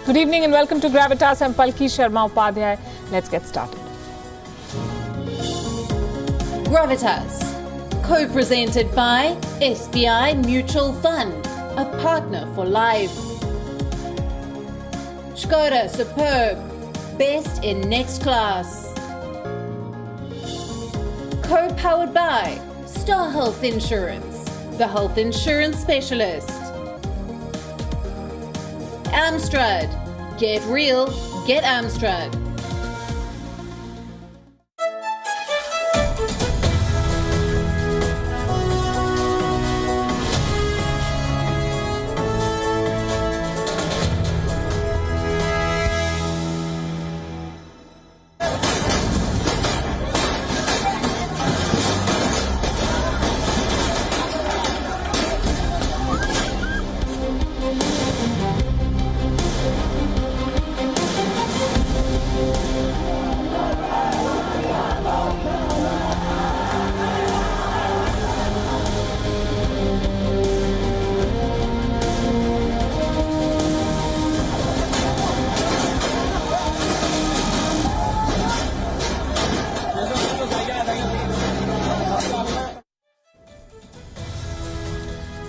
Good evening and welcome to Gravitas. I'm Palki Sharma Upadhyay. Let's get started. Gravitas, co-presented by SBI Mutual Fund, a partner for life. Skoda Superb, best in next class. Co-powered by Star Health Insurance, the health insurance specialist. Amstrad, get real, get Amstrad.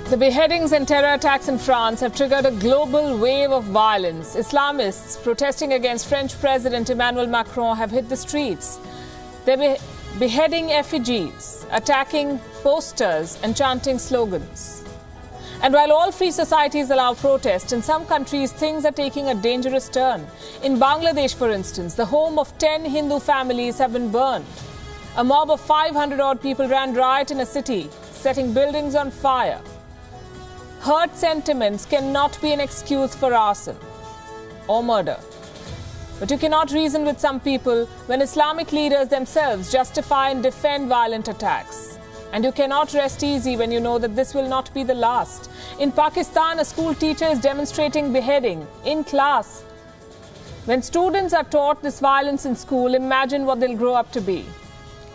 The beheadings and terror attacks in France have triggered a global wave of violence. Islamists protesting against French President Emmanuel Macron have hit the streets. They're beheading effigies, attacking posters and chanting slogans. And while all free societies allow protest, in some countries things are taking a dangerous turn. In Bangladesh, for instance, the home of 10 Hindu families have been burned. A mob of 500-odd people ran riot in a city, setting buildings on fire. Hurt sentiments cannot be an excuse for arson or murder. But you cannot reason with some people when Islamic leaders themselves justify and defend violent attacks. And you cannot rest easy when you know that this will not be the last. In Pakistan, a school teacher is demonstrating beheading in class. When students are taught this violence in school, imagine what they'll grow up to be.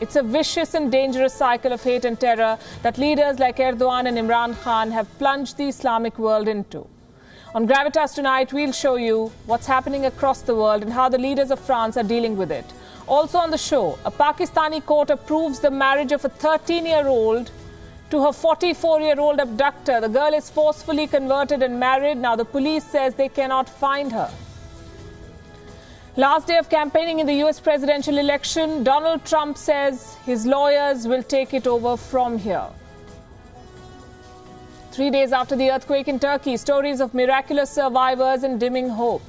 It's a vicious and dangerous cycle of hate and terror that leaders like Erdogan and Imran Khan have plunged the Islamic world into. On Gravitas tonight, we'll show you what's happening across the world and how the leaders of France are dealing with it. Also on the show, a Pakistani court approves the marriage of a 13-year-old to her 44-year-old abductor. The girl is forcefully converted and married. Now the police says they cannot find her. Last day of campaigning in the US presidential election, Donald Trump says his lawyers will take it over from here. 3 days after the earthquake in Turkey, stories of miraculous survivors and dimming hope.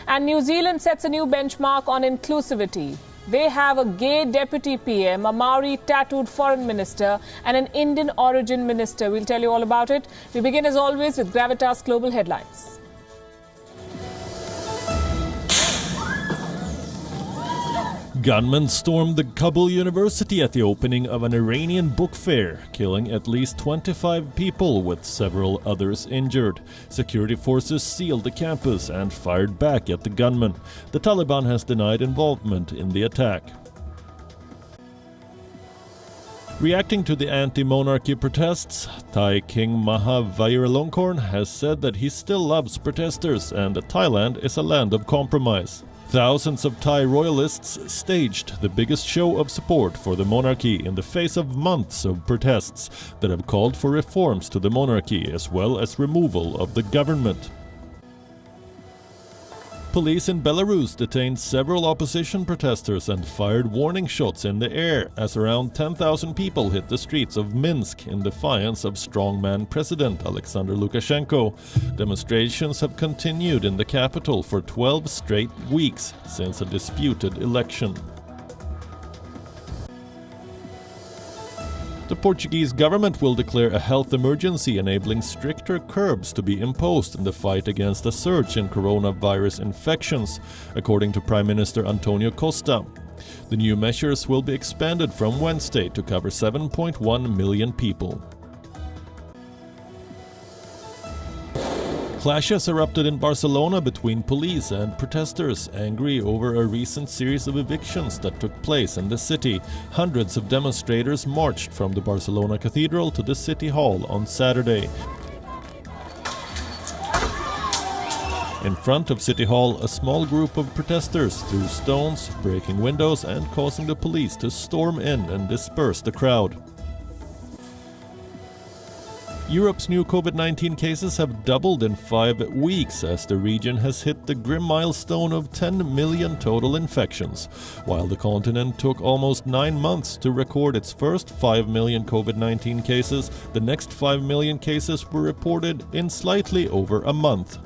And New Zealand sets a new benchmark on inclusivity. They have a gay deputy PM, a Maori tattooed foreign minister, and an Indian origin minister. We'll tell you all about it. We begin as always with Gravitas Global Headlines. Gunmen stormed the Kabul University at the opening of an Iranian book fair, killing at least 25 people with several others injured. Security forces sealed the campus and fired back at the gunmen. The Taliban has denied involvement in the attack. Reacting to the anti-monarchy protests, Thai King Maha Vajiralongkorn has said that he still loves protesters and that Thailand is a land of compromise. Thousands of Thai royalists staged the biggest show of support for the monarchy in the face of months of protests that have called for reforms to the monarchy as well as removal of the government. Police in Belarus detained several opposition protesters and fired warning shots in the air as around 10,000 people hit the streets of Minsk in defiance of strongman President Alexander Lukashenko. Demonstrations have continued in the capital for 12 straight weeks since a disputed election. The Portuguese government will declare a health emergency, enabling stricter curbs to be imposed in the fight against a surge in coronavirus infections, according to Prime Minister Antonio Costa. The new measures will be expanded from Wednesday to cover 7.1 million people. Clashes erupted in Barcelona between police and protesters, angry over a recent series of evictions that took place in the city. Hundreds of demonstrators marched from the Barcelona Cathedral to the City Hall on Saturday. In front of City Hall, a small group of protesters threw stones, breaking windows and causing the police to storm in and disperse the crowd. Europe's new COVID-19 cases have doubled in 5 weeks as the region has hit the grim milestone of 10 million total infections. While the continent took almost 9 months to record its first 5 million COVID-19 cases, the next 5 million cases were reported in slightly over a month.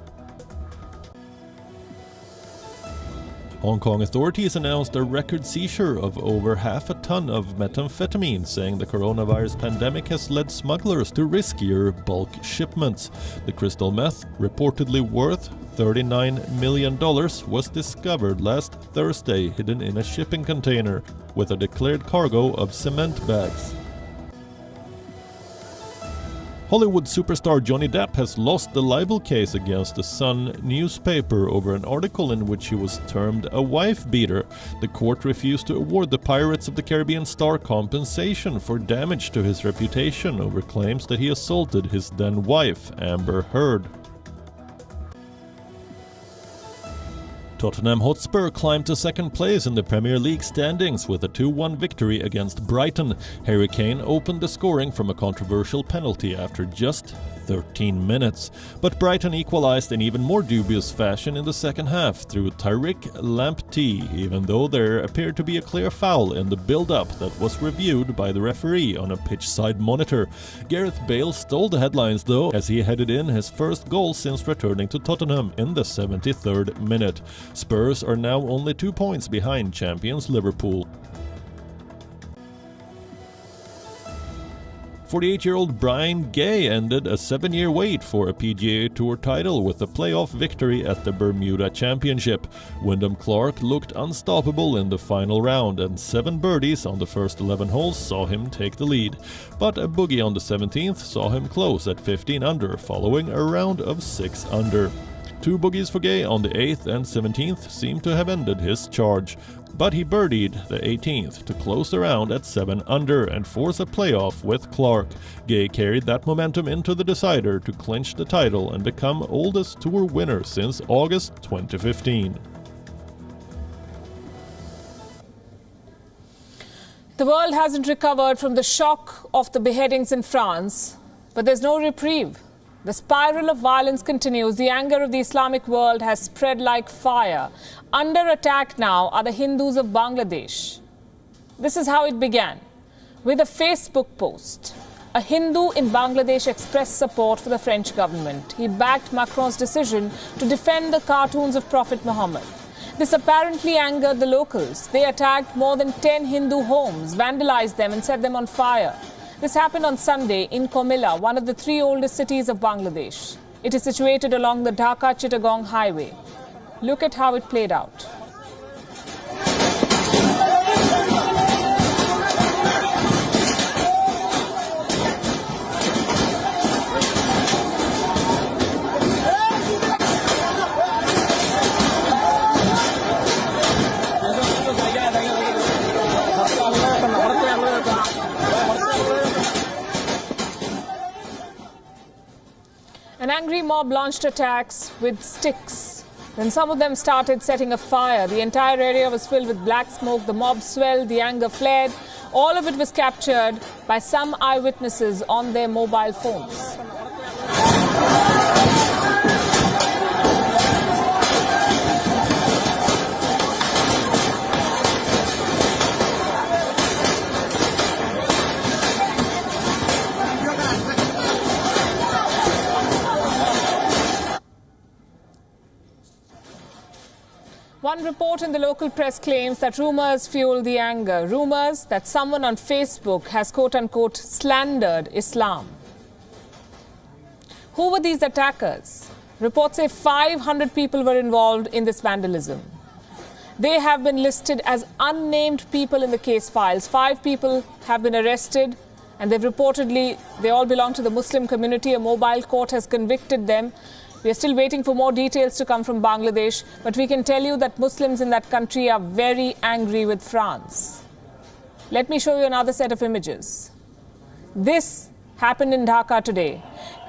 Hong Kong authorities announced a record seizure of over half a ton of methamphetamine, saying the coronavirus pandemic has led smugglers to riskier bulk shipments. The crystal meth, reportedly worth $39 million, was discovered last Thursday hidden in a shipping container with a declared cargo of cement bags. Hollywood superstar Johnny Depp has lost the libel case against the Sun newspaper over an article in which he was termed a wife-beater. The court refused to award the Pirates of the Caribbean star compensation for damage to his reputation over claims that he assaulted his then-wife, Amber Heard. Tottenham Hotspur climbed to second place in the Premier League standings with a 2-1 victory against Brighton. Harry Kane opened the scoring from a controversial penalty after just 13 minutes. But Brighton equalized in even more dubious fashion in the second half through Tariq Lamptey, even though there appeared to be a clear foul in the build-up that was reviewed by the referee on a pitch-side monitor. Gareth Bale stole the headlines though, as he headed in his first goal since returning to Tottenham in the 73rd minute. Spurs are now only 2 points behind champions Liverpool. 48-year-old Brian Gay ended a 7-year wait for a PGA Tour title with a playoff victory at the Bermuda Championship. Wyndham Clark looked unstoppable in the final round, and 7 birdies on the first 11 holes saw him take the lead. But a bogey on the 17th saw him close at 15 under, following a round of 6 under. 2 bogeys for Gay on the 8th and 17th seemed to have ended his charge, but he birdied the 18th to close the round at 7 under and force a playoff with Clark. Gay carried that momentum into the decider to clinch the title and become oldest tour winner since August 2015. The world hasn't recovered from the shock of the beheadings in France, but there's no reprieve. The spiral of violence continues. The anger of the Islamic world has spread like fire. Under attack now are the Hindus of Bangladesh. This is how it began, with a Facebook post. A Hindu in Bangladesh expressed support for the French government. He backed Macron's decision to defend the cartoons of Prophet Muhammad. This apparently angered the locals. They attacked more than 10 Hindu homes, vandalized them and set them on fire. This happened on Sunday in Comilla, one of the 3 oldest cities of Bangladesh. It is situated along the Dhaka-Chittagong highway. Look at how it played out. An angry mob launched attacks with sticks. Then some of them started setting a fire. The entire area was filled with black smoke. The mob swelled, the anger fled. All of it was captured by some eyewitnesses on their mobile phones. One report in the local press claims that rumors fuel the anger. Rumors that someone on Facebook has quote-unquote slandered Islam. Who were these attackers? Reports say 500 people were involved in this vandalism. They have been listed as unnamed people in the case files. 5 people have been arrested, and they all belong to the Muslim community. A mobile court has convicted them. We are still waiting for more details to come from Bangladesh, but we can tell you that Muslims in that country are very angry with France. Let me show you another set of images. This happened in Dhaka today.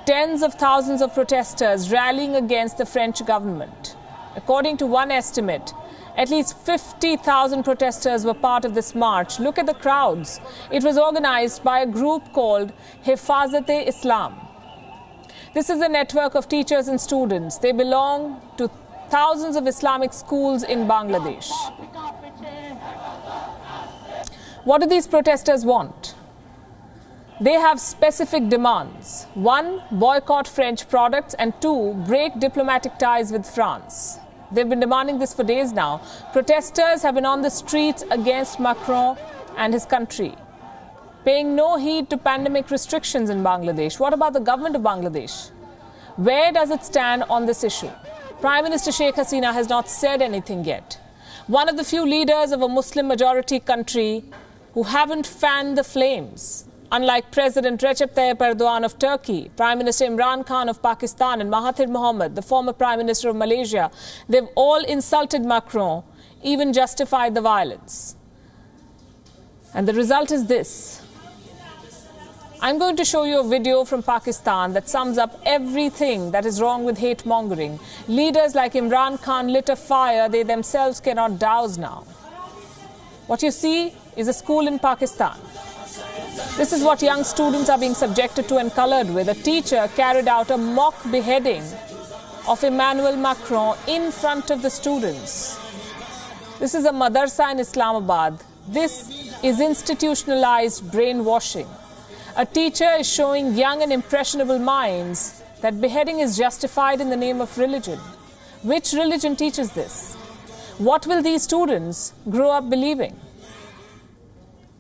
tens of thousands of protesters rallying against the French government. According to one estimate, at least 50,000 protesters were part of this march. Look at the crowds. It was organized by a group called Hifazat-e-Islam. This is a network of teachers and students. They belong to thousands of Islamic schools in Bangladesh. What do these protesters want? They have specific demands. 1, boycott French products, and 2, break diplomatic ties with France. They've been demanding this for days now. Protesters have been on the streets against Macron and his country, paying no heed to pandemic restrictions in Bangladesh. What about the government of Bangladesh? Where does it stand on this issue? Prime Minister Sheikh Hasina has not said anything yet. One of the few leaders of a Muslim-majority country who haven't fanned the flames. Unlike President Recep Tayyip Erdogan of Turkey, Prime Minister Imran Khan of Pakistan and Mahathir Mohamad, the former Prime Minister of Malaysia, they've all insulted Macron, even justified the violence. And the result is this. I'm going to show you a video from Pakistan that sums up everything that is wrong with hate-mongering. Leaders like Imran Khan lit a fire they themselves cannot douse now. What you see is a school in Pakistan. This is what young students are being subjected to and colored with. A teacher carried out a mock beheading of Emmanuel Macron in front of the students. This is a madrasa in Islamabad. This is institutionalized brainwashing. A teacher is showing young and impressionable minds that beheading is justified in the name of religion. Which religion teaches this? What will these students grow up believing?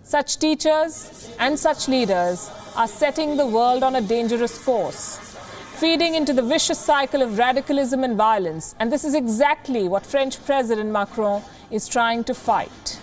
Such teachers and such leaders are setting the world on a dangerous course, feeding into the vicious cycle of radicalism and violence. And this is exactly what French President Macron is trying to fight.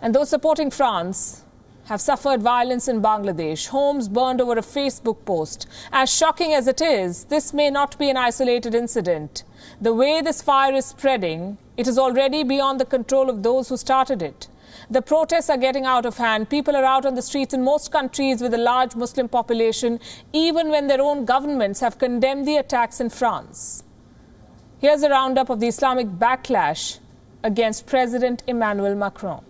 And those supporting France have suffered violence in Bangladesh, homes burned over a Facebook post. As shocking as it is, this may not be an isolated incident. The way this fire is spreading, it is already beyond the control of those who started it. The protests are getting out of hand. People are out on the streets in most countries with a large Muslim population, even when their own governments have condemned the attacks in France. Here's a roundup of the Islamic backlash against President Emmanuel Macron.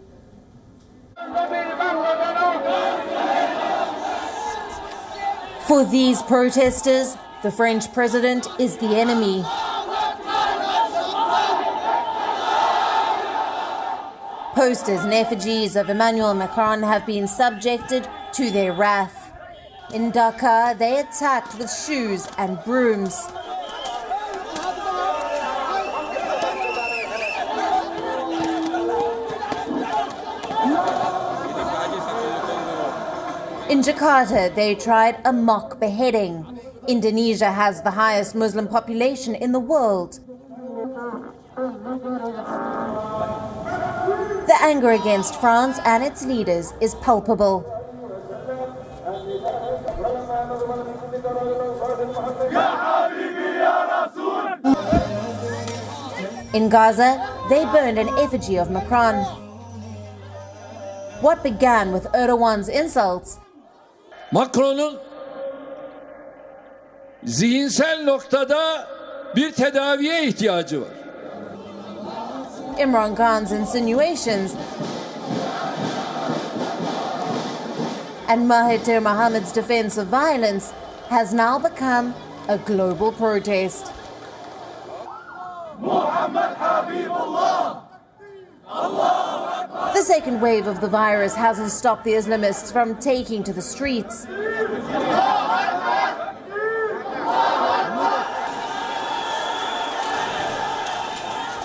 For these protesters, the French president is the enemy. Posters and effigies of Emmanuel Macron have been subjected to their wrath. In Dhaka, they attacked with shoes and brooms. In Jakarta, they tried a mock beheading. Indonesia has the highest Muslim population in the world. The anger against France and its leaders is palpable. In Gaza, they burned an effigy of Macron. What began with Erdogan's insults Macron'un zihinsel noktada bir tedaviye ihtiyacı var. Imran Khan's insinuations and Mahathir Mohamad's defense of violence has now become a global protest. The second wave of the virus hasn't stopped the Islamists from taking to the streets.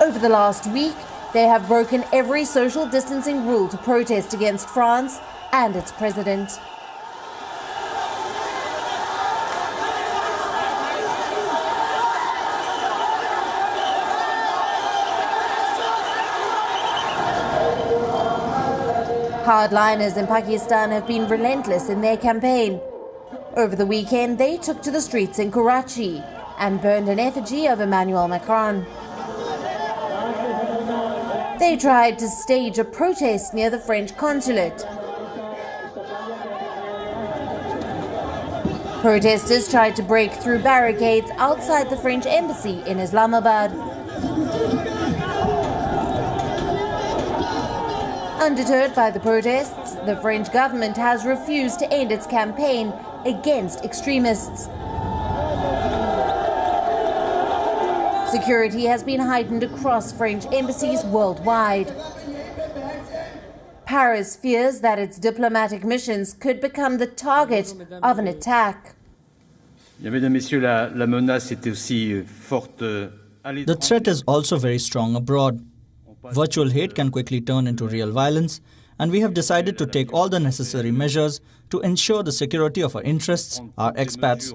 Over the last week, they have broken every social distancing rule to protest against France and its president. Hardliners in Pakistan have been relentless in their campaign. Over the weekend, they took to the streets in Karachi and burned an effigy of Emmanuel Macron. They tried to stage a protest near the French consulate. Protesters tried to break through barricades outside the French embassy in Islamabad. Undeterred by the protests, the French government has refused to end its campaign against extremists. Security has been heightened across French embassies worldwide. Paris fears that its diplomatic missions could become the target of an attack. The threat is also very strong abroad. Virtual hate can quickly turn into real violence, and we have decided to take all the necessary measures to ensure the security of our interests, our expats.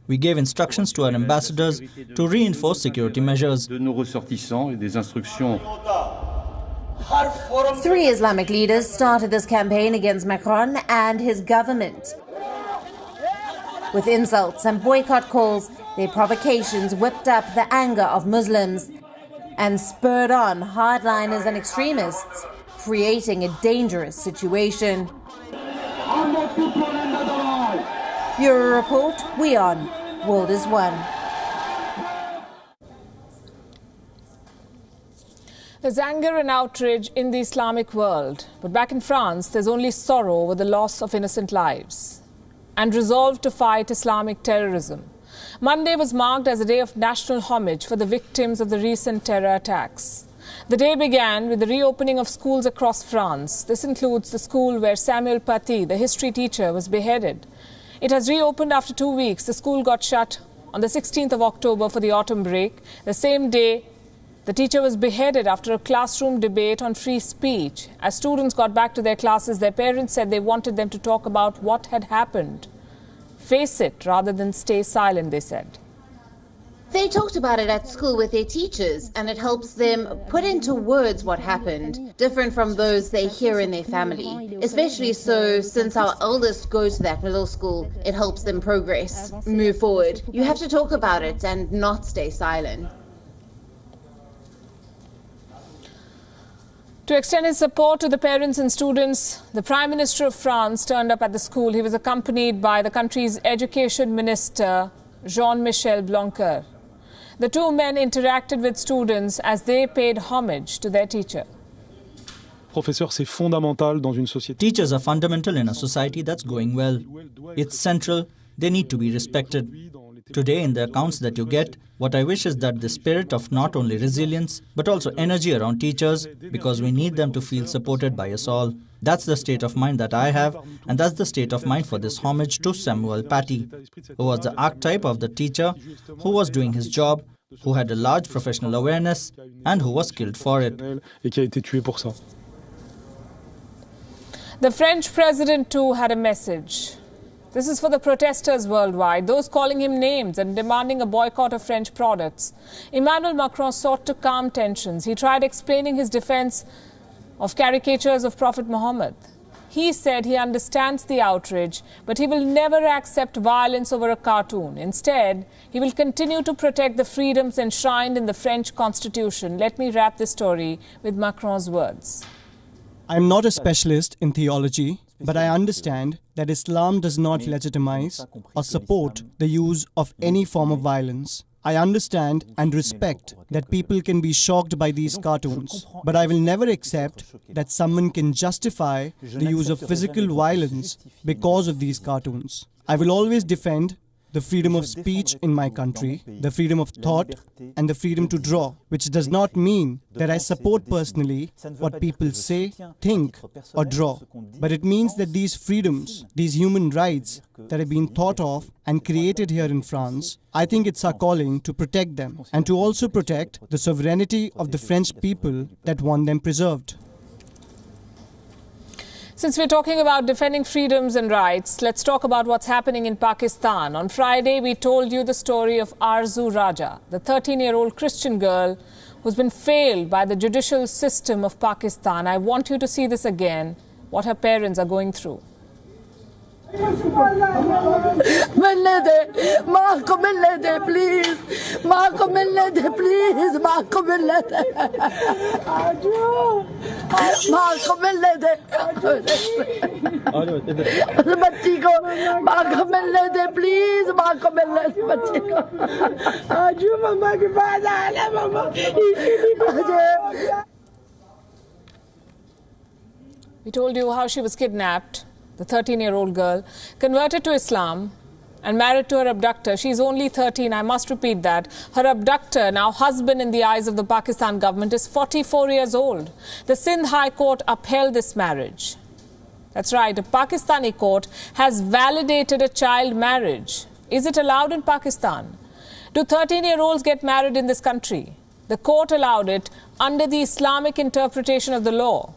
We gave instructions to our ambassadors to reinforce security measures. 3 Islamic leaders started this campaign against Macron and his government. With insults and boycott calls, their provocations whipped up the anger of Muslims and spurred on hardliners and extremists, creating a dangerous situation. Bureau Report, WION, World is One. There's anger and outrage in the Islamic world, but back in France, there's only sorrow over the loss of innocent lives and resolve to fight Islamic terrorism. Monday was marked as a day of national homage for the victims of the recent terror attacks. The day began with the reopening of schools across France. This includes the school where Samuel Paty, the history teacher, was beheaded. It has reopened after 2 weeks. The school got shut on the 16th of October for the autumn break. The same day, the teacher was beheaded after a classroom debate on free speech. As students got back to their classes, their parents said they wanted them to talk about what had happened. Face it rather than stay silent, they said. They talked about it at school with their teachers, and it helps them put into words what happened, different from those they hear in their family. Especially so since our eldest goes to that middle school, it helps them progress, move forward. You have to talk about it and not stay silent. To extend his support to the parents and students, the Prime Minister of France turned up at the school. He was accompanied by the country's Education Minister, Jean-Michel Blanquer. The two men interacted with students as they paid homage to their teacher. Teachers are fundamental in a society that's going well. It's central. They need to be respected. Today, in the accounts that you get, what I wish is that the spirit of not only resilience, but also energy around teachers, because we need them to feel supported by us all. That's the state of mind that I have, and that's the state of mind for this homage to Samuel Paty, who was the archetype of the teacher who was doing his job, who had a large professional awareness, and who was killed for it. The French president, too, had a message. This is for the protesters worldwide, those calling him names and demanding a boycott of French products. Emmanuel Macron sought to calm tensions. He tried explaining his defense of caricatures of Prophet Muhammad. He said he understands the outrage, but he will never accept violence over a cartoon. Instead, he will continue to protect the freedoms enshrined in the French constitution. Let me wrap this story with Macron's words. I'm not a specialist in theology, but I understand that Islam does not legitimize or support the use of any form of violence. I understand and respect that people can be shocked by these cartoons, but I will never accept that someone can justify the use of physical violence because of these cartoons. I will always defend the freedom of speech in my country, the freedom of thought, and the freedom to draw, which does not mean that I support personally what people say, think, or draw. But it means that these freedoms, these human rights that have been thought of and created here in France, I think it's our calling to protect them and to also protect the sovereignty of the French people that want them preserved. Since we're talking about defending freedoms and rights, let's talk about what's happening in Pakistan. On Friday, we told you the story of Arzu Raja, the 13-year-old Christian girl who's been failed by the judicial system of Pakistan. I want you to see this again, what her parents are going through. मिलने दे, माँ को मिलने दे please, माँ को मिलने दे please, माँ को मिलने दे, माँ को मिलने दे, बच्ची को माँ को मिलने दे प्लीज, माँ को मिलने दे बच्ची को। आजू मम्मा के पास आना, मम्मा We told you how she was kidnapped, the 13-year-old girl, converted to Islam and married to her abductor. She's only 13, I must repeat that. Her abductor, now husband in the eyes of the Pakistan government, is 44 years old. The Sindh High Court upheld this marriage. That's right, a Pakistani court has validated a child marriage. Is it allowed in Pakistan? Do 13-year-olds get married in this country? The court allowed it under the Islamic interpretation of the law.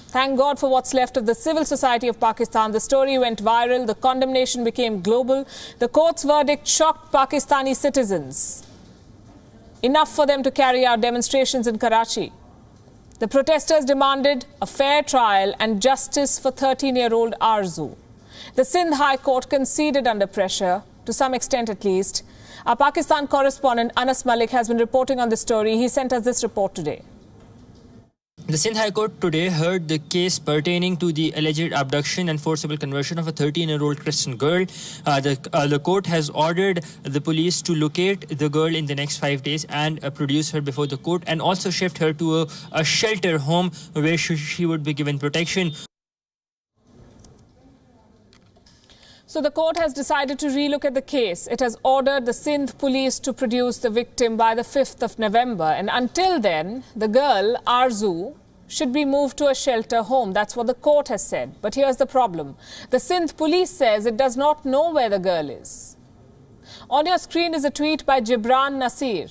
Thank God for what's left of the civil society of Pakistan. The story went viral. The condemnation became global. The court's verdict shocked Pakistani citizens. Enough for them to carry out demonstrations in Karachi. The protesters demanded a fair trial and justice for 13-year-old Arzu. The Sindh High Court conceded under pressure, to some extent at least. Our Pakistan correspondent Anas Malik has been reporting on this story. He sent us this report today. The Sindh High Court today heard the case pertaining to the alleged abduction and forcible conversion of a 13-year-old Christian girl. The court has ordered the police to locate the girl in the next 5 days and produce her before the court, and also shift her to a shelter home where she would be given protection. So the court has decided to relook at the case. It has ordered the Sindh police to produce the victim by the 5th of November. And until then, the girl, Arzu, should be moved to a shelter home. That's what the court has said. But here's the problem. The Sindh police says it does not know where the girl is. On your screen is a tweet by Gibran Nasir,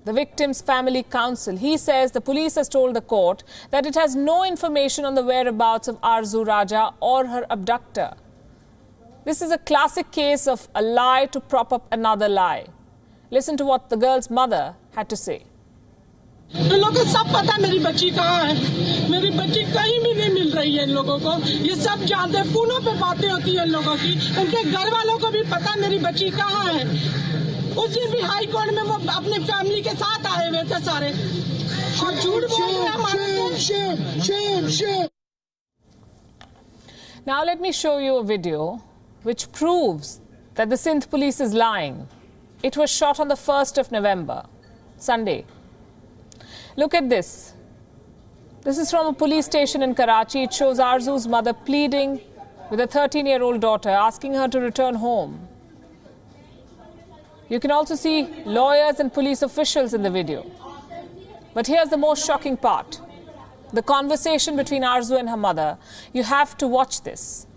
the victim's family counsel. He says the police has told the court that it has no information on the whereabouts of Arzu Raja or her abductor. This is a classic case of a lie to prop up another lie. Listen to what the girl's mother had to say. इन लोगों को सब पता मेरी बच्ची कहाँ है, मेरी बच्ची कहीं भी नहीं मिल रही है इन लोगों को, ये सब जानते हैं, फोनों पे बातें होती है इन लोगों की, उनके घर वालों को भी पता मेरी बच्ची कहाँ है। उस दिन भी हाई कोर्ट में वो अपनी फैमिली के साथ आए हुए थे सारे, और झूठ बोल रहे हमारे। Now let me show you a video which proves that the Sindh police is lying. It was shot on the 1st of November, Sunday. Look at this. This is from a police station in Karachi. It shows Arzu's mother pleading with a 13-year-old daughter, asking her to return home. You can also see lawyers and police officials in the video. But here's the most shocking part. The conversation between Arzu and her mother. You have to watch this.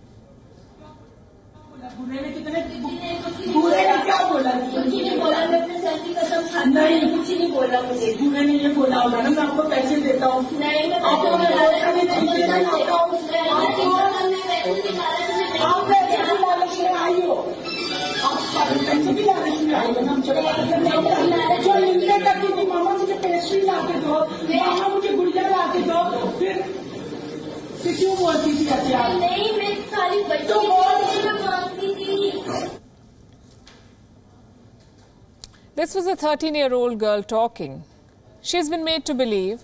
बूढ़े ने क्या बोला? कुछ नहीं बोला, मैं अपने sir की कसम खाती हूँ। नहीं, कुछ नहीं बोला मुझे। बूढ़े ने ये बोला होगा ना, मैं आपको पैसे देता हूँ। नहीं, मैं पैसे नहीं आप पैसे की लालच में आई हो, आप पैसे की लालच में आई हो। हम जो इंदिरा करती थी, मामा मुझे पेस्ट्री ला के दो, मामा मुझे गुड़िया ला के दो, फिर क्यों बोलती थी ऐसे आप? नहीं, मैं खाली बच्चों This was a 13-year-old girl talking. She's been made to believe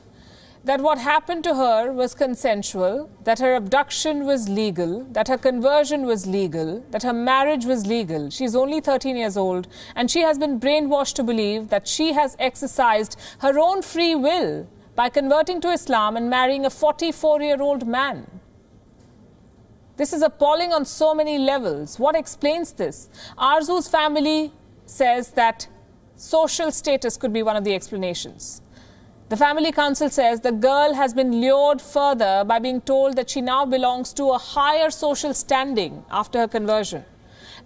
that what happened to her was consensual, that her abduction was legal, that her conversion was legal, that her marriage was legal. She's only 13 years old, and she has been brainwashed to believe that she has exercised her own free will by converting to Islam and marrying a 44-year-old man. This is appalling on so many levels. What explains this? Arzu's family says that social status could be one of the explanations. The family council says the girl has been lured further by being told that she now belongs to a higher social standing after her conversion,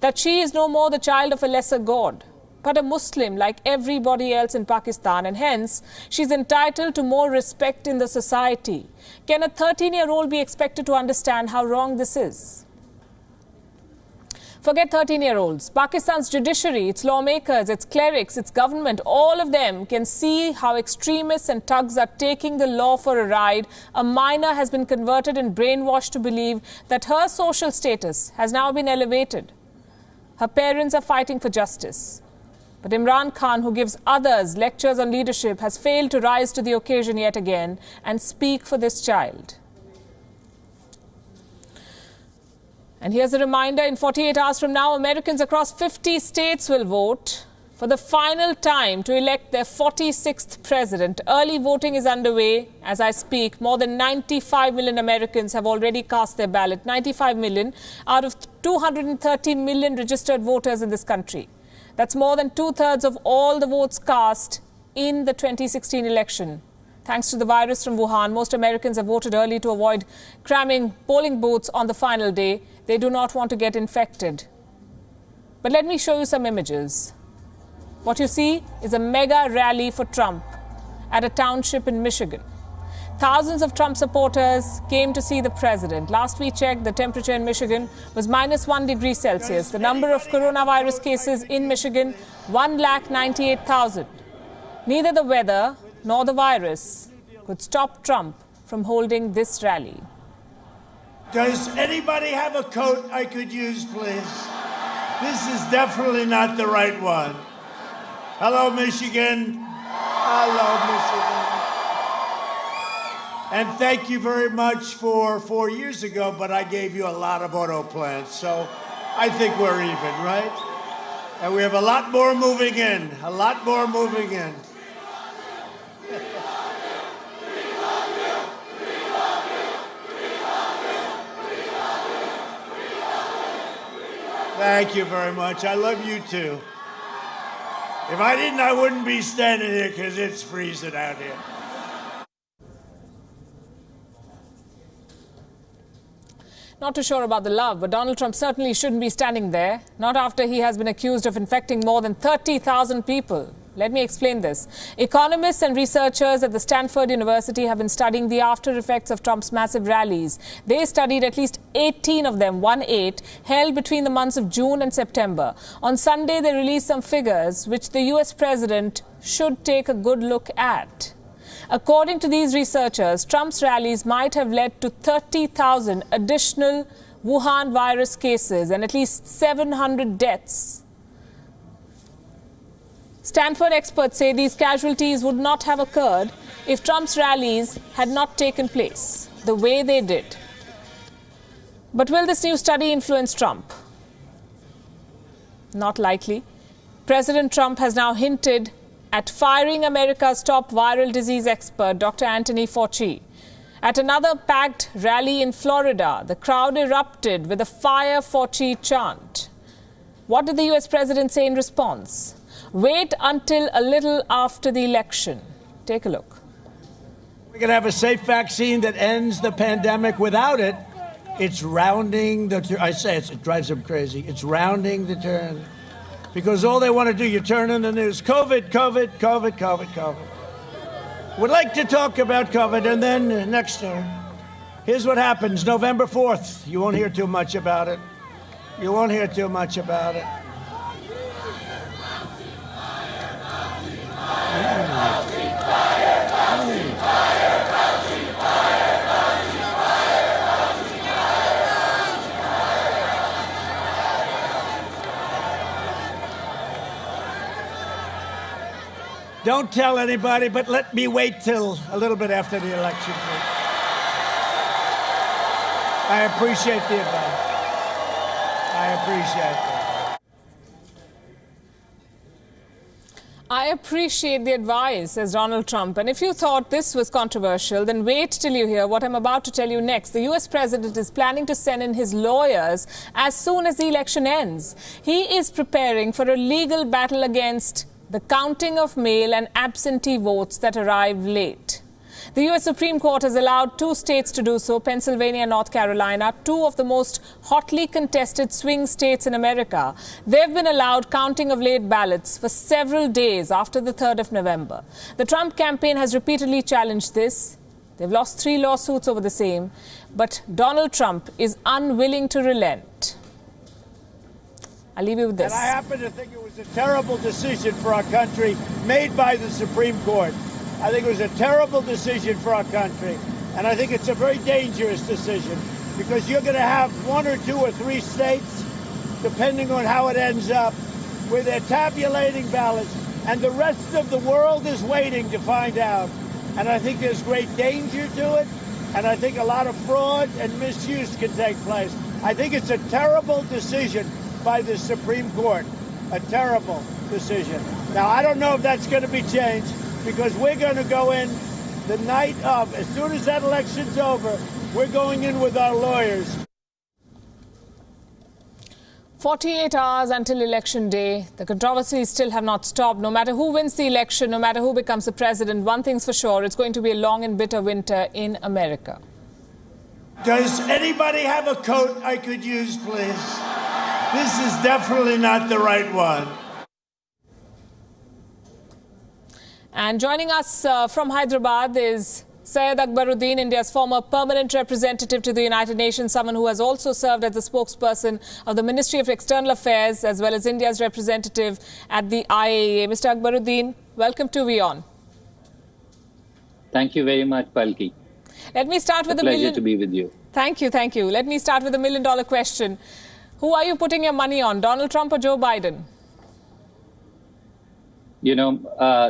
that she is no more the child of a lesser god, but a Muslim like everybody else in Pakistan, and hence she's entitled to more respect in the society. Can a 13-year-old be expected to understand how wrong this is? Forget 13-year-olds. Pakistan's judiciary, its lawmakers, its clerics, its government, all of them can see how extremists and thugs are taking the law for a ride. A minor has been converted and brainwashed to believe that her social status has now been elevated. Her parents are fighting for justice. But Imran Khan, who gives others lectures on leadership, has failed to rise to the occasion yet again and speak for this child. And here's a reminder, in 48 hours from now, Americans across 50 states will vote for the final time to elect their 46th president. Early voting is underway as I speak. More than 95 million Americans have already cast their ballot. 95 million out of 230 million registered voters in this country. That's more than two-thirds of all the votes cast in the 2016 election. Thanks to the virus from Wuhan, most Americans have voted early to avoid cramming polling booths on the final day. They do not want to get infected. But let me show you some images. What you see is a mega rally for Trump at a township in Michigan. Thousands of Trump supporters came to see the president. Last we checked, the temperature in Michigan was -1 degree Celsius. The number of coronavirus cases in Michigan, 1,98,000. Neither the weather nor the virus could stop Trump from holding this rally. Does anybody have a coat I could use, please? This is definitely not the right one. Hello, Michigan. Hello, Michigan. And thank you very much for 4 years ago, but I gave you a lot of auto plants, so I think we're even, right? And we have a lot more moving in, a lot more moving in. Thank you very much. I love you too. If I didn't, I wouldn't be standing here because it's freezing out here. Not too sure about the love, but Donald Trump certainly shouldn't be standing there, not after he has been accused of infecting more than 30,000 people. Let me explain this. Economists and researchers at the Stanford University have been studying the after effects of Trump's massive rallies. They studied at least 18 of them, 18, held between the months of June and September. On Sunday, they released some figures which the US president should take a good look at. According to these researchers, Trump's rallies might have led to 30,000 additional Wuhan virus cases and at least 700 deaths. Stanford experts say these casualties would not have occurred if Trump's rallies had not taken place the way they did. But will this new study influence Trump? Not likely. President Trump has now hinted at firing America's top viral disease expert, Dr. Anthony Fauci. At another packed rally in Florida, the crowd erupted with a "Fire Fauci" chant. What did the US president say in response? Wait until a little after the election. Take a look. We're going to have a safe vaccine that ends the pandemic. Without it, it's rounding the turn. I say it drives them crazy. It's rounding the turn. Because all they want to do, you turn on the news, COVID, COVID, COVID, COVID, COVID. Would like to talk about COVID, and then next turn. Here's what happens, November 4th. You won't hear too much about it. You won't hear too much about it. Don't tell anybody, but let me wait till a little bit after the election. I appreciate the advice. I appreciate that. I appreciate the advice, says Donald Trump. And if you thought this was controversial, then wait till you hear what I'm about to tell you next. The US president is planning to send in his lawyers as soon as the election ends. He is preparing for a legal battle against the counting of mail and absentee votes that arrive late. The US Supreme Court has allowed 2 states to do so, Pennsylvania and North Carolina, 2 of the most hotly contested swing states in America. They've been allowed counting of late ballots for several days after the 3rd of November. The Trump campaign has repeatedly challenged this. They've lost 3 lawsuits over the same, but Donald Trump is unwilling to relent. I'll leave you with this. And I happen to think it was a terrible decision for our country made by the Supreme Court. I think it was a terrible decision for our country. And I think it's a very dangerous decision because you're going to have 1 or 2 or 3 states, depending on how it ends up, where they're tabulating ballots. And the rest of the world is waiting to find out. And I think there's great danger to it. And I think a lot of fraud and misuse can take place. I think it's a terrible decision by the Supreme Court. A terrible decision. Now, I don't know if that's going to be changed because we're going to go in the night of, as soon as that election's over, we're going in with our lawyers. 48 hours until election day. The controversies still have not stopped. No matter who wins the election, no matter who becomes the president, one thing's for sure, it's going to be a long and bitter winter in America. Does anybody have a coat I could use, please? This is definitely not the right one. And joining us from Hyderabad is Syed Akbaruddin, India's former permanent representative to the United Nations, someone who has also served as the spokesperson of the Ministry of External Affairs, as well as India's representative at the IAEA. Mr. Akbaruddin, welcome to WION. Thank you very much, Palki. Let me start with pleasure to be with you. Thank you, thank you. Let me start with the million-dollar question. Who are you putting your money on, Donald Trump or Joe Biden? You know,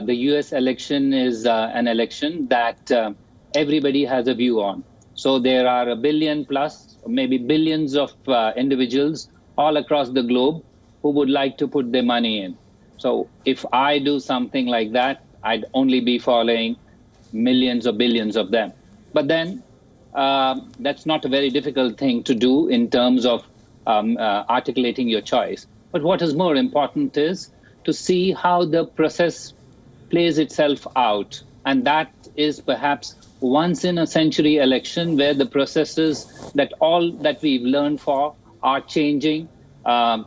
the US election is an election that everybody has a view on. So there are a billion plus, maybe billions of individuals all across the globe who would like to put their money in. So if I do something like that, I'd only be following millions or billions of them. But then that's not a very difficult thing to do in terms of articulating your choice. But what is more important is to see how the process plays itself out. And that is perhaps once in a century election where the processes that all that we've learned for are changing,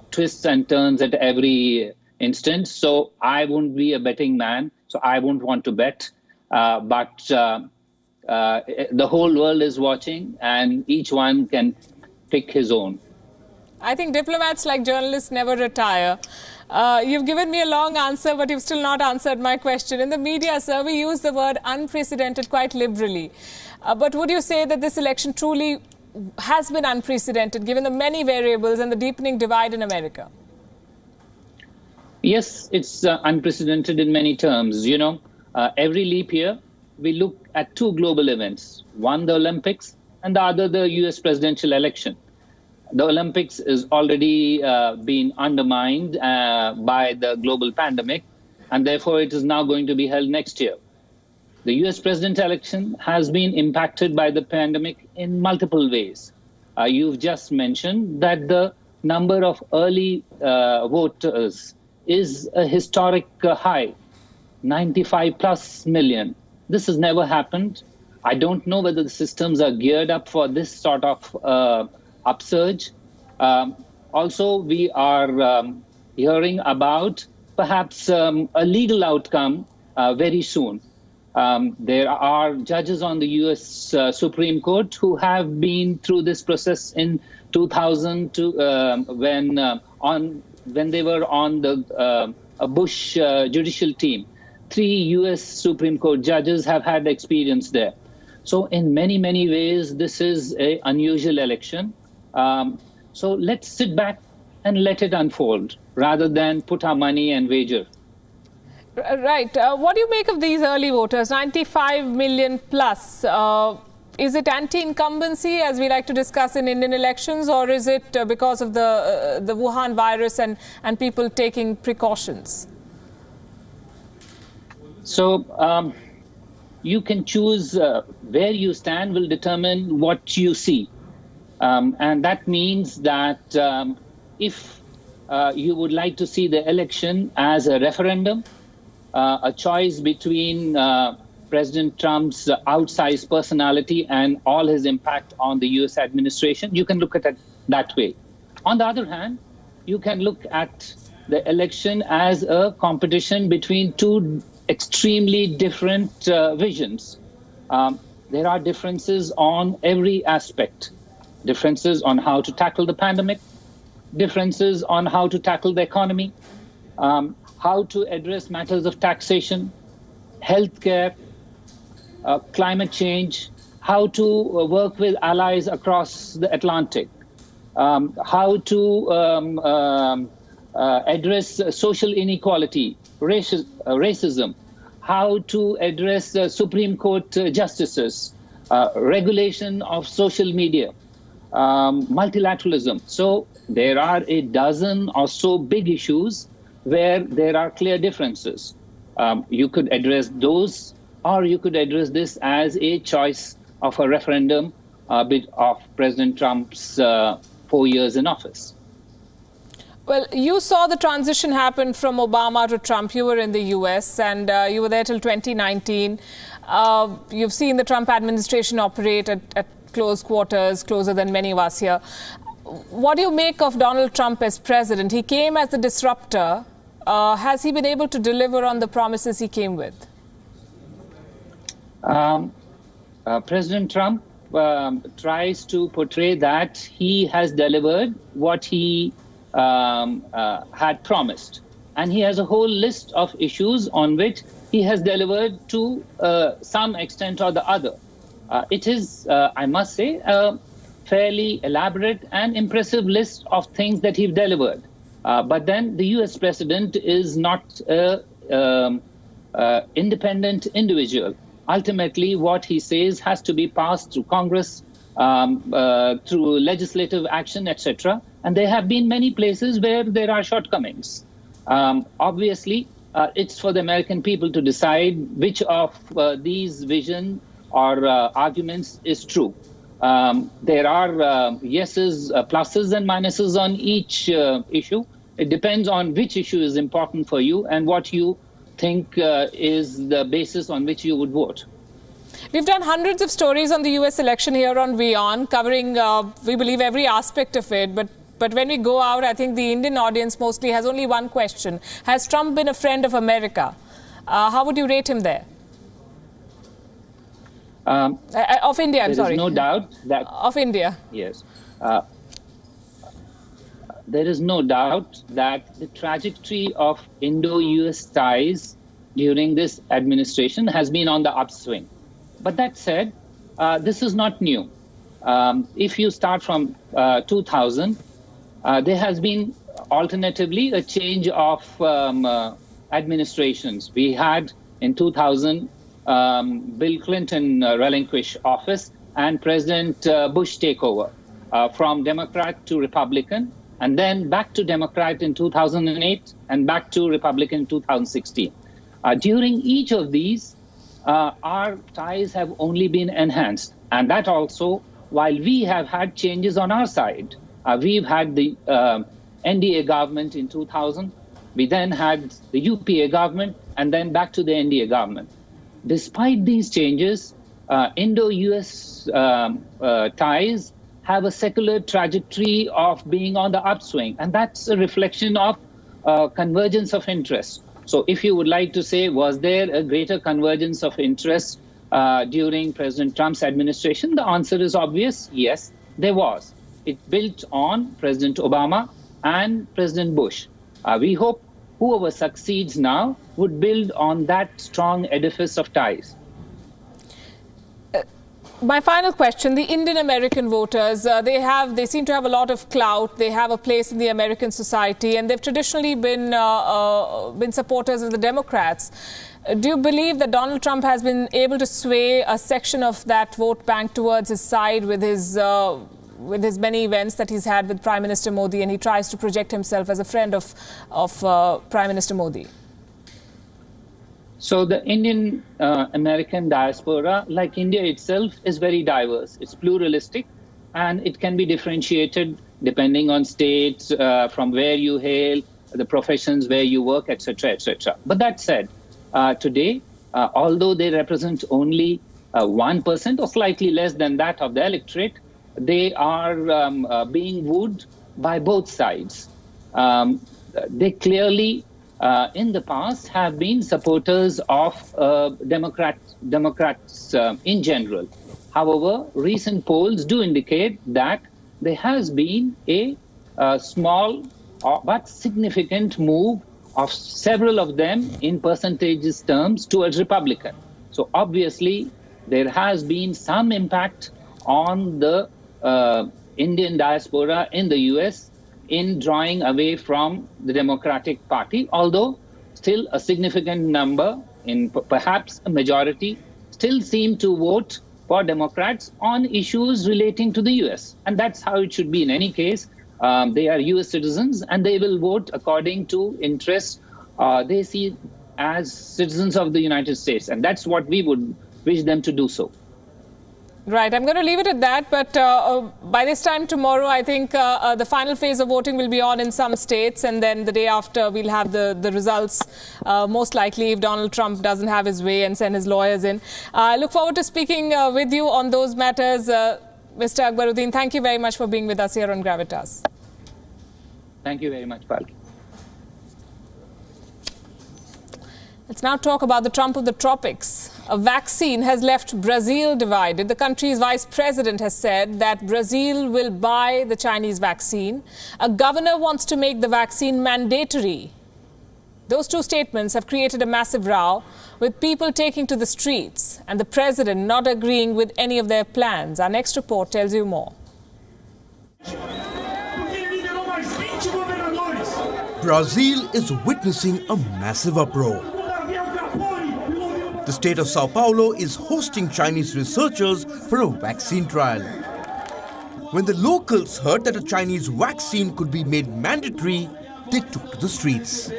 twists and turns at every instant. So I won't be a betting man, so I won't want to bet. But the whole world is watching and each one can pick his own. I think diplomats, like journalists, never retire. You've given me a long answer, but you've still not answered my question. In the media, sir, we use the word unprecedented quite liberally. But would you say that this election truly has been unprecedented, given the many variables and the deepening divide in America? Yes, it's unprecedented in many terms. You know, every leap year, we look at 2 global events. One, the Olympics, and the other, the US presidential election. The Olympics is already been undermined by the global pandemic, and therefore it is now going to be held next year. The US presidential election has been impacted by the pandemic in multiple ways. You've just mentioned that the number of early voters is a historic high, 95 plus million. This has never happened. I don't know whether the systems are geared up for this sort of upsurge. Also, we are hearing about perhaps a legal outcome very soon. There are judges on the US Supreme Court who have been through this process in 2000 when they were on the Bush judicial team. 3 US Supreme Court judges have had experience there. So in many, many ways, this is an unusual election. So let's sit back and let it unfold rather than put our money and wager. Right. What do you make of these early voters, 95 million plus? Is it anti-incumbency, as we like to discuss in Indian elections, or is it because of the Wuhan virus and people taking precautions? So you can choose where you stand will determine what you see. And that means that if you would like to see the election as a referendum, a choice between President Trump's outsized personality and all his impact on the US administration, you can look at it that way. On the other hand, you can look at the election as a competition between 2 extremely different visions. There are differences on every aspect. Differences on how to tackle the pandemic, differences on how to tackle the economy, how to address matters of taxation, healthcare, climate change, how to work with allies across the Atlantic, how to address social inequality, racism, how to address Supreme Court justices, regulation of social media, multilateralism. So there are a dozen or so big issues where there are clear differences. You could address those, or you could address this as a choice of a referendum bit of President Trump's 4 years in office. Well, you saw the transition happen from Obama to Trump. You were in the US and you were there till 2019. You've seen the Trump administration operate at close quarters, closer than many of us here. What do you make of Donald Trump as president? He came as the disruptor. Has he been able to deliver on the promises he came with? President Trump tries to portray that he has delivered what he had promised. And he has a whole list of issues on which he has delivered to some extent or the other. It is, I must say, a fairly elaborate and impressive list of things that he delivered. But then the US president is not an independent individual. Ultimately, what he says has to be passed through Congress, through legislative action, etc. And there have been many places where there are shortcomings. Obviously, it's for the American people to decide which of these vision or arguments is true. There are yeses, pluses and minuses on each issue. It depends on which issue is important for you and what you think is the basis on which you would vote. We've done hundreds of stories on the US election here on WION, covering, we believe, every aspect of it. But when we go out, I think the Indian audience mostly has only one question. Has Trump been a friend of America? How would you rate him there? Of India, I'm sorry. There is no doubt that... Of India. Yes. There is no doubt that the trajectory of Indo-US ties during this administration has been on the upswing. But that said, this is not new. If you start from 2000, there has been alternatively a change of administrations. We had in 2000 Bill Clinton relinquish office and President Bush take over from Democrat to Republican, and then back to Democrat in 2008 and back to Republican in 2016. During each of these, our ties have only been enhanced, and that also while we have had changes on our side. We've had the NDA government in 2000, we then had the UPA government, and then back to the NDA government. Despite these changes, Indo-US ties have a secular trajectory of being on the upswing, and that's a reflection of convergence of interest. So if you would like to say, was there a greater convergence of interest during President Trump's administration? The answer is obvious, yes, there was. It built on President Obama and President Bush. We hope whoever succeeds now would build on that strong edifice of ties. My final question, the Indian American voters, they seem to have a lot of clout. They have a place in the American society, and they've traditionally been supporters of the Democrats. Do you believe that Donald Trump has been able to sway a section of that vote bank towards his side with his many events that he's had with Prime Minister Modi, and he tries to project himself as a friend of Prime Minister Modi? So the Indian American diaspora, like India itself, is very diverse. It's pluralistic, and it can be differentiated depending on states, from where you hail, the professions where you work, etc., etc. But that said, today, although they represent only 1% or slightly less than that of the electorate, they are being wooed by both sides. They clearly, in the past, have been supporters of Democrats in general. However, recent polls do indicate that there has been a a small but significant move of several of them in percentages terms towards Republican. So obviously, there has been some impact on the Indian diaspora in the US in drawing away from the Democratic Party, although still a significant number, in perhaps a majority, still seem to vote for Democrats on issues relating to the US. And that's how it should be in any case. They are US citizens and they will vote according to interests they see as citizens of the United States. And that's what we would wish them to do so. Right. I'm going to leave it at that. But by this time tomorrow, I think the final phase of voting will be on in some states. And then the day after, we'll have the results, most likely if Donald Trump doesn't have his way and send his lawyers in. I look forward to speaking with you on those matters. Mr. Akbaruddin, thank you very much for being with us here on Gravitas. Thank you very much, Palki. Let's now talk about the Trump of the tropics. A vaccine has left Brazil divided. The country's vice president has said that Brazil will buy the Chinese vaccine. A governor wants to make the vaccine mandatory. Those two statements have created a massive row, with people taking to the streets and the president not agreeing with any of their plans. Our next report tells you more. Brazil is witnessing a massive uproar. The state of Sao Paulo is hosting Chinese researchers for a vaccine trial. When the locals heard that a Chinese vaccine could be made mandatory, they took to the streets.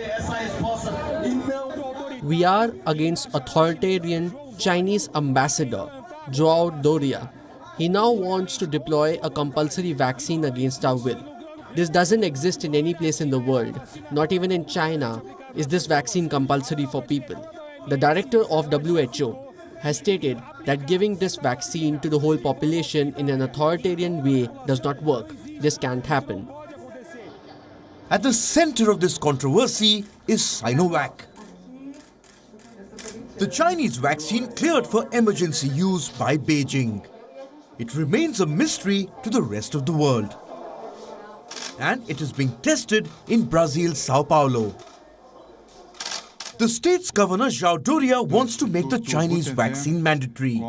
We are against authoritarian Chinese ambassador, João Doria. He now wants to deploy a compulsory vaccine against our will. This doesn't exist in any place in the world. Not even in China is this vaccine compulsory for people. The director of WHO has stated that giving this vaccine to the whole population in an authoritarian way does not work. This can't happen. At the center of this controversy is Sinovac. The Chinese vaccine cleared for emergency use by Beijing. It remains a mystery to the rest of the world. And it is being tested in Brazil's Sao Paulo. The state's governor, João Doria, wants to make the Chinese vaccine mandatory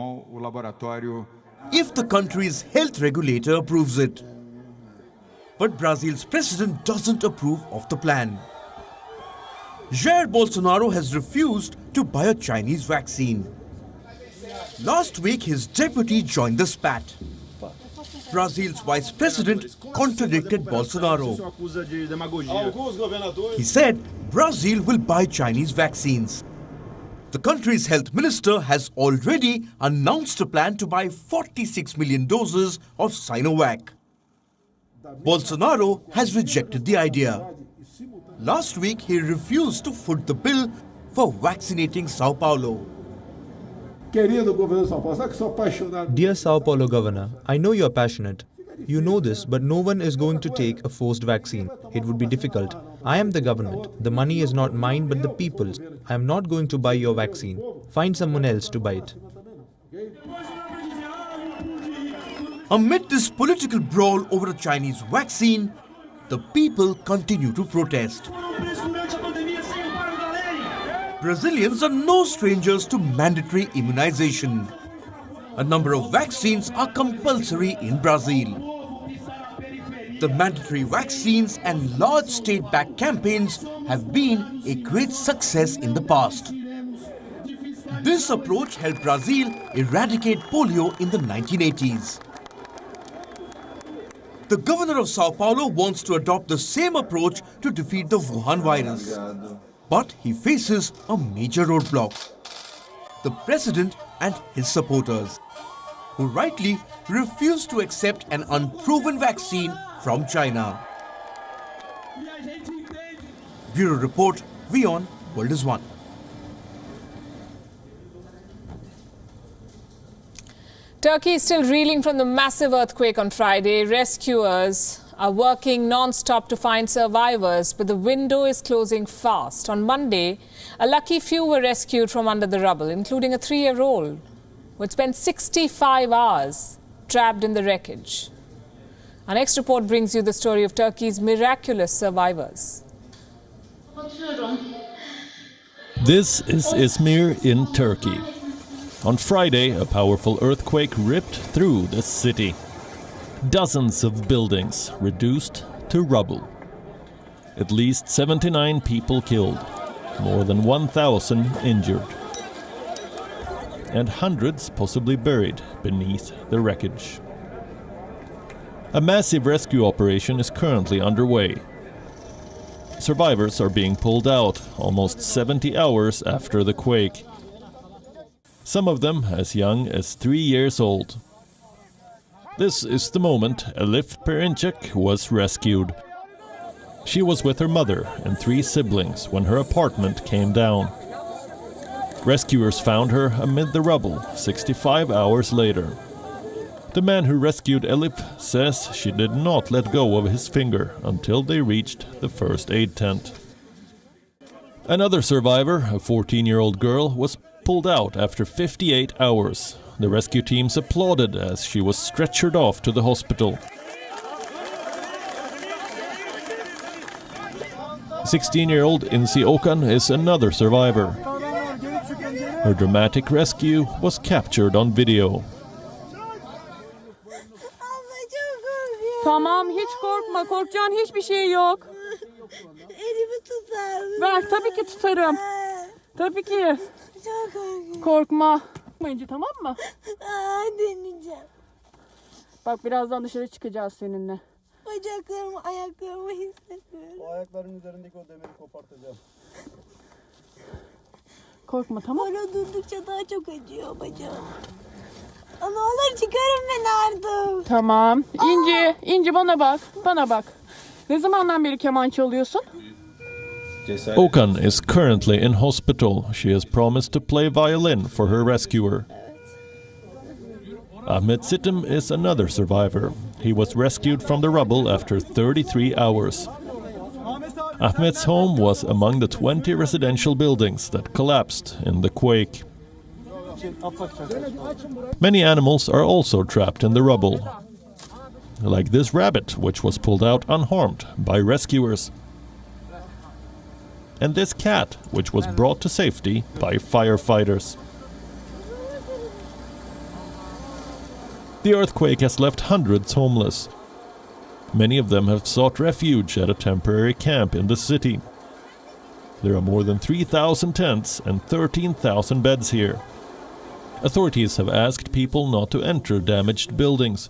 if the country's health regulator approves it. But Brazil's president doesn't approve of the plan. Jair Bolsonaro has refused to buy a Chinese vaccine. Last week, his deputy joined the spat. Brazil's vice president contradicted Bolsonaro. He said Brazil will buy Chinese vaccines. The country's health minister has already announced a plan to buy 46 million doses of Sinovac. Bolsonaro has rejected the idea. Last week, he refused to foot the bill for vaccinating Sao Paulo. Dear Sao Paulo Governor, I know you are passionate. You know this, but no one is going to take a forced vaccine. It would be difficult. I am the government. The money is not mine but the people's. I am not going to buy your vaccine. Find someone else to buy it. Amid this political brawl over a Chinese vaccine, the people continue to protest. Brazilians are no strangers to mandatory immunization. A number of vaccines are compulsory in Brazil. The mandatory vaccines and large state-backed campaigns have been a great success in the past. This approach helped Brazil eradicate polio in the 1980s. The governor of Sao Paulo wants to adopt the same approach to defeat the Wuhan virus. But he faces a major roadblock: the president and his supporters, who rightly refuse to accept an unproven vaccine from China. Bureau Report, WION World is One. Turkey is still reeling from the massive earthquake on Friday. Rescuers are working non-stop to find survivors, but the window is closing fast. On Monday, a lucky few were rescued from under the rubble, including a 3-year-old who had spent 65 hours trapped in the wreckage. Our next report brings you the story of Turkey's miraculous survivors. This is Izmir in Turkey. On Friday, a powerful earthquake ripped through the city. Dozens of buildings reduced to rubble. At least 79 people killed, more than 1,000 injured, and hundreds possibly buried beneath the wreckage. A massive rescue operation is currently underway. Survivors are being pulled out almost 70 hours after the quake. Some of them as young as 3 years old. This is the moment Elif Perinçek was rescued. She was with her mother and 3 siblings when her apartment came down. Rescuers found her amid the rubble 65 hours later. The man who rescued Elif says she did not let go of his finger until they reached the first aid tent. Another survivor, a 14-year-old girl, was pulled out after 58 hours. The rescue teams applauded as she was stretchered off to the hospital. 16-year-old Insi Okan is another survivor. Her dramatic rescue was captured on video. Tamam, hiç korkma. Korkacağın hiçbir şey yok. Elimi tutar mısın? Ver, tabii ki tutarım. Tabii ki. Çok korkuyorum. Korkma. Korkmayınca, tamam mı? Deneyeceğim. Bak birazdan dışarı çıkacağız seninle. Bacaklarımı, ayaklarımı hissediyorum. O ayakların üzerindeki o demiri kopartacağım. Korkma, tamam mı? Böyle durdukça daha çok acıyor bacağım. Ne olur çıkarın beni artık. Tamam. İnci bana bak. Bana bak. Ne zamandan beri keman çalıyorsun? Okan is currently in hospital. She has promised to play violin for her rescuer. Ahmet Sitim is another survivor. He was rescued from the rubble after 33 hours. Ahmet's home was among the 20 residential buildings that collapsed in the quake. Many animals are also trapped in the rubble, like this rabbit, which was pulled out unharmed by rescuers, and this cat, which was brought to safety by firefighters. The earthquake has left hundreds homeless. Many of them have sought refuge at a temporary camp in the city. There are more than 3,000 tents and 13,000 beds here. Authorities have asked people not to enter damaged buildings,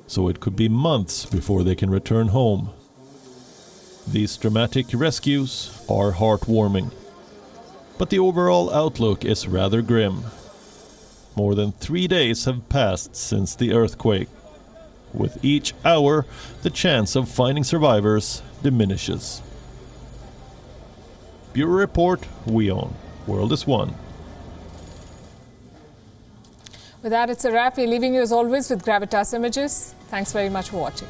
so it could be months before they can return home. These dramatic rescues are heartwarming, but the overall outlook is rather grim. More than 3 days have passed since the earthquake. With each hour, the chance of finding survivors diminishes. Bureau Report, WION. World is One. With that, it's a wrap. We're leaving you as always with Gravitas images. Thanks very much for watching.